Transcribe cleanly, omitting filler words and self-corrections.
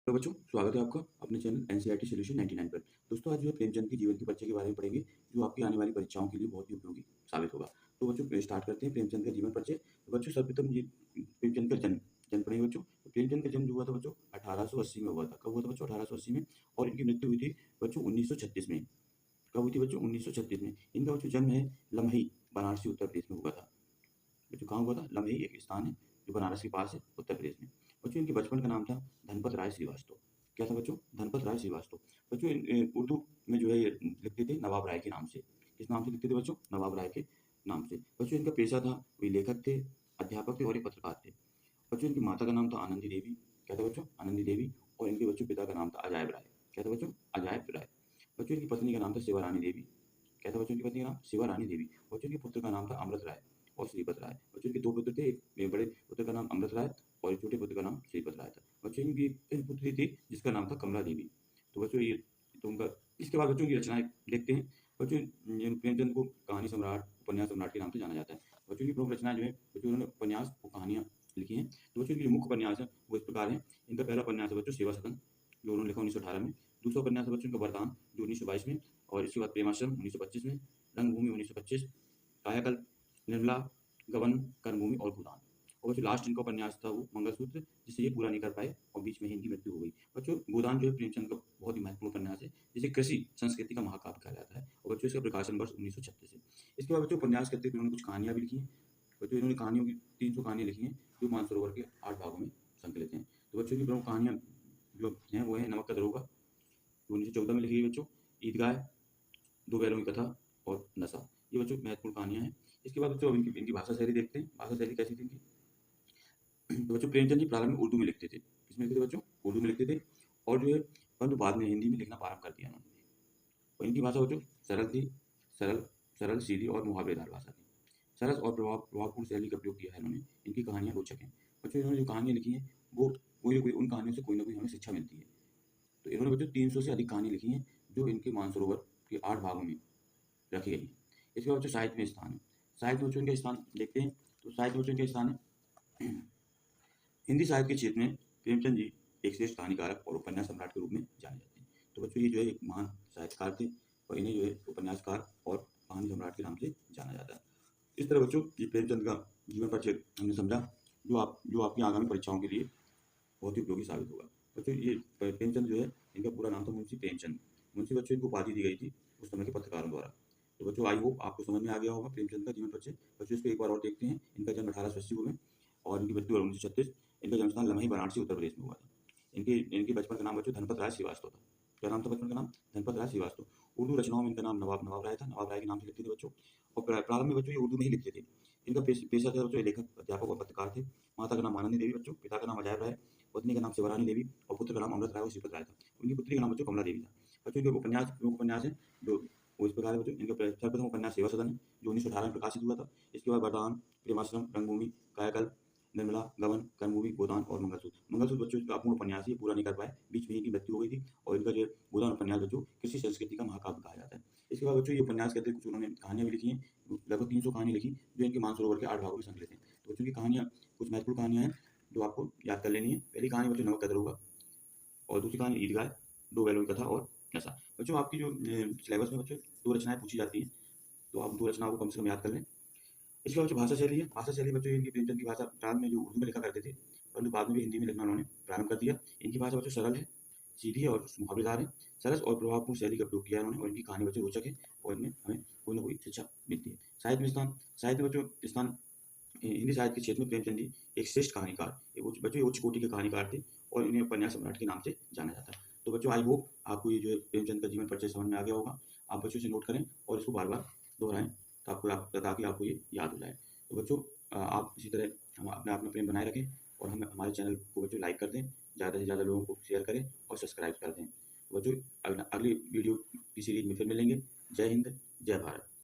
तो बच्चों, स्वागत है आपका अपने चैनल एनसीईआरटी सॉल्यूशन 99 पर। दोस्तों, आज जो है प्रेमचंद की जीवन के परिचय के बारे में पढ़ेंगे, जो आपकी आने वाली परीक्षाओं के लिए बहुत ही उपयोगी साबित होगा। तो बच्चों, स्टार्ट करते हैं प्रेमचंद का जीवन परिचय। तो बच्चों, सर्वप्रथम ये प्रेमचंद का जन्म जन्म पढ़ेंगे बच्चों। तो प्रेमचंद का जन्म जो हुआ था बच्चों 1880 में हुआ था। कब हुआ था बच्चों? 1880 में। और इनकी मृत्यु हुई थी बच्चों 1936 में। कब हुई थी बच्चों? 1936 में। इनका बच्चों जन्म है लम्हई, वाराणसी, उत्तर प्रदेश में हुआ था। बच्चों कहाँ हुआ था? लम्हई एक स्थान है जो बनारस के पास है, उत्तर प्रदेश में। बच्चों इनके बचपन का नाम था धनपत राय श्रीवास्तव। क्या था बच्चों? धनपत राय श्रीवास्तव। बच्चों उर्दू में जो है ये लिखते थे नवाब राय के नाम से। किस नाम से लिखते थे बच्चों? नवाब राय के नाम से। बच्चों इनका पेशा था, वे लेखक थे, अध्यापक थे और एक पत्रकार थे। बच्चों इनकी माता का नाम था आनंदी देवी। क्या था बच्चों? आनंदी देवी। और इनके बच्चों पिता का नाम था अजायब राय। क्या था बच्चों? अजायब राय। बच्चों इनकी पत्नी का नाम था शिवारानी देवी। क्या था बच्चों की पत्नी का नाम? शिवारानी देवी। बच्चों के पुत्र का नाम था अमृत राय और श्रीपत राय। बच्चों के दो पुत्र थे, एक बड़े पुत्र का नाम अमृत राय और एक छोटे पुत्र का नाम श्रीपत राय था। बच्चों इनकी एक पुत्री थी जिसका नाम था कमला देवी। तो बच्चों ये तो उनका इसके बाद बच्चों की रचनाएं देखते हैं। बच्चों प्रेमचंद को कहानी सम्राट, उपन्यास सम्राट के नाम से जाना जाता है। बच्चों की प्रमुख रचनाएं जो है बच्चों उन्होंने उपन्यास और कहानियां लिखी हैं। तो बच्चों की जो मुख्य उपन्यास है वो इस प्रकार है। इनका पहला उपन्यास है बच्चों सेवा सदन, जो उन्होंने लिखा 1918 में। दूसरा उपन्यास है बच्चों इनका वरदान, जो 1922 में। और इसके बाद प्रेमाश्रम 1925 में, रंगभूमि 1925, कायाकल्प, निर्मला, गबन, कर्मभूमि और गोदान। और जो लास्ट इनका उपन्यास था वो मंगलसूत्र, जिसे ये पूरा नहीं कर पाए और बीच में ही इनकी मृत्यु हो गई। बच्चों गोदान जो है प्रेमचंद का बहुत ही महत्वपूर्ण उपन्यास है, जिसे कृषि संस्कृति का महाकाव्य कहा जाता है। और बच्चों इसका प्रकाशन वर्ष 1936 है। इसके बाद बच्चों उपन्यास करते हुए उन्होंने कुछ कहानियां भी लिखी हैं। बच्चों इन्होंने कहानियों की 300 कहानियां लिखी हैं, जो मानसरोवर के 8 भागों में संकलित हैं। तो बच्चों की प्रमुख कहानियां जो हैं वो है नमक का दरोगा, जो 1914 में लिखी गई बच्चों, ईदगाह, दो बैलों की कथा और नशा। ये बच्चों महत्वपूर्ण कहानियां हैं। इसके बाद बच्चों अब इनकी इनकी भाषा शैली देखते हैं। भाषा शैली कैसी थी इनकी? तो बच्चों प्रेमचंद जी प्रारंभ में उर्दू में लिखते थे। किसमें लिखते थे बच्चों? उर्दू में लिखते थे। और जो है परंतु बाद में हिंदी में लिखना प्रारंभ कर दिया उन्होंने। और इनकी भाषा बच्चों सरल थी, सरल सरल सीधी और मुहावरेदार भाषा थी। सरस और प्रभावपूर्ण शैली का प्रयोग किया है इन्होंने। इनकी कहानियां रोचक हैं। बच्चों इन्होंने जो कहानियां लिखी हैं वो कोई ना कोई उन कहानियों से कोई ना कोई हमें शिक्षा मिलती है। तो इन्होंने बच्चों 300 से अधिक कहानी लिखी हैं, जो इनके मानसरोवर के 8 भागों में रखी गई है। इसके बाद बच्चों साहित्य में स्थान है। साहित्य में बच्चों इनका स्थान देखते हैं। तो साहित्य में बच्चों इनका स्थान है हिंदी साहित्य के क्षेत्र में प्रेमचंद जी एक श्रेष्ठ कहानीकारक और उपन्यास सम्राट के रूप में जाने जाते हैं। तो बच्चों ये जो है एक महान साहित्यकार थे और इन्हें जो है उपन्यासकार और कहानी सम्राट के नाम से जाना जाता है। इस तरह बच्चों ये प्रेमचंद का जीवन परिचय हमने समझा, जो आपकी आगामी परीक्षाओं के लिए बहुत ही उपयोगी साबित होगा। बच्चों ये प्रेमचंद जो है इनका पूरा नाम था मुंशी प्रेमचंद। मुंशी बच्चों इनको उपाधि दी गई थी उस समय के पत्रकारों द्वारा। तो बच्चों आई होप आपको समझ में आ गया होगा प्रेमचंद का जीवन परिचय। बच्चों इसको एक बार और देखते हैं। इनका जन्म 1880 में और इनकी मृत्यु 1936। इनका जन्मस्थान लम्हे वाराणसी उत्तर प्रदेश में हुआ था। इनके इनके बचपन का नाम बच्चों धनपत राय श्रीवास्तव था। क्या नाम था बचपन का नाम? धनपत राय श्रीवास्तव। उर्दू रचनाओं में इनका नाम नवाब नवाब राय था। नवाब राय के नाम से लिखते थे बच्चों। और प्रारंभ में बच्चों ये उर्दू में ही लिखते थे। इनका पेशा था बच्चों लेखक, अध्यापक और पत्रकार थे। माता का नाम आनंदी देवी बच्चों, पिता का नाम अजायब राय, पत्नी का नाम शिवरानी देवी और पुत्र का नाम अमृत राय और श्रीपत राय था। उनकी पुत्री का नाम बच्चों कमला देवी था। बच्चों इनके उपन्यास प्रमुख उपन्यास है जो वो इस प्रकार है बच्चों। इनका सर्वप्रथम उपन्यास सेवा सदन है, जो 1918 में प्रकाशित हुआ था। इसके बाद वरदान, प्रेमाश्रम, रंगभूमि, कायाकल्प, निर्मला, गबन, कर्मभूमि, गोदान और मंगलसूत्र। मंगलसूत्र बच्चों इसका अपूर्ण उपन्यास ही पूरा नहीं कर पाए, बीच में ही इनकी मृत्यु हो गई थी। और इनका जो गोदान उपन्यास बच्चों कृषि संस्कृति का महाकाव्य कहा जाता है। इसके बाद बच्चों ये उपन्यास कहते हैं कुछ उन्होंने कहानियां भी लिखी हैं, लगभग 300 कहानी लिखी, जो इनके मानसरोवर के 8 भागों में संकलित हैं। तो बच्चों की कहानियां कुछ महत्वपूर्ण कहानियां हैं जो आपको याद कर लेनी है। पहली कहानी बच्चों नमक का दरोगा और दूसरी कहानी ईदगाह, दो बैलों की कथा और नशा। बच्चों आपकी जो सिलेबस में बच्चों 2 रचनाएँ पूछी जाती हैं, तो आप 2 रचनाओं को कम से कम याद कर लें। इसके बाद जो भाषा शैली है, भाषा शैली बच्चों इनकी प्रेमचंद की भाषा प्रारंभ में जो उर्दू में लिखा करते थे, परंतु बाद में भी हिंदी में लिखना उन्होंने प्रारंभ कर दिया। इनकी भाषा बच्चों सरल है, सीधी है और मुहावरेदार है। सरस और प्रभावपूर्ण शैली का प्रयोग किया है उन्होंने और इनकी कहानी बच्चों रोचक है और इनमें हमें कोई ना कोई शिक्षा मिलती है। साहित्य में स्थान, साहित्य में बच्चों स्थान हिंदी साहित्य के क्षेत्र में प्रेमचंद जी एक श्रेष्ठ कहानीकार, बच्चों ये उच्च कोटि के कहानीकार थे और इन्हें उपन्यास सम्राट के नाम से जाना जाता है। तो बच्चों आई होप आपको ये जो है प्रेमचंद का जीवन परिचय समझ में आ गया होगा। आप बच्चों से नोट करें और इसको बार-बार दोहराएँ, ताकि आपको ये याद हो जाए। तो बच्चों आप इसी तरह हम अपना अपना प्रेम बनाए रखें और हम हमारे चैनल को बच्चों लाइक कर दें, ज़्यादा से ज़्यादा लोगों को शेयर करें और सब्सक्राइब कर दें। तो बच्चों अगली वीडियो की सीरीज में फिर मिलेंगे। जय हिंद, जय भारत।